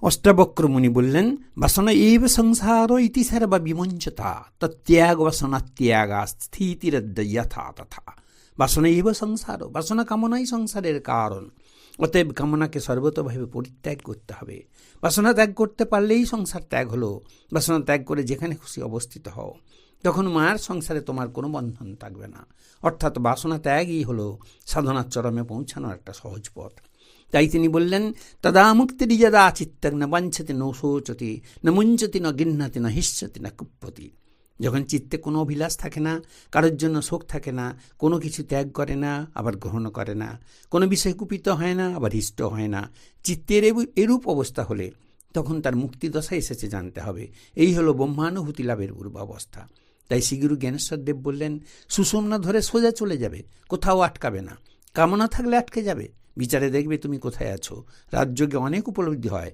অষ্টাবক্র মুনি বললেন, বাসনা এব সংসার ইতি সর্ব বিমঞ্চতা তত্যাগ বাসনা ত্যাগা স্থিতিরদ্য যথা তথা। বাসনা এব সংসার, বাসনা কামনাই সংসারের কারণ। অতএব কামনাকে সর্বতভাবে পরিত্যাগ করতে হবে। বাসনা ত্যাগ করতে পারলেই সংসার ত্যাগ হলো। বাসনা ত্যাগ করে যেখানে খুশি অবস্থিত হও, তখন মায়ার সংসারে তোমার কোনো বন্ধন থাকবে না। অর্থাৎ বাসনা ত্যাগই হলো সাধনার চরমে পৌঁছানোর একটা সহজ পথ। তাই তিনি বললেন, তদা মুক্তিরি যদা চিত্তং ন বাঞ্ছতি ন শোচতি ন মুঞ্চতি ন গৃহ্ণাতি ন হিষ্যতি ন কুপ্যতি। যখন চিত্তে কোনো অভিলাষ থাকে না, কারোর জন্য শোক থাকে না, কোনো কিছু ত্যাগ করে না আবার গ্রহণ করে না, কোনো বিষয় কুপিত হয় না আবার হিষ্ট হয় না, চিত্তের এরূপ অবস্থা হলে তখন তার মুক্তিদশা এসেছে জানতে হবে। এই হলো ব্রহ্মানুভূতি লাভের পূর্বাবস্থা। তাই শ্রীগুরু জ্ঞানেশ্বর দেব বললেন, সুষুম্না ধরে সোজা চলে যাবে, কোথাও আটকাবে না। কামনা থাকলে আটকে যাবে, বিচারে দেখবে তুমি কোথায় আছো। রাজযোগে অনেক উপলব্ধি হয়,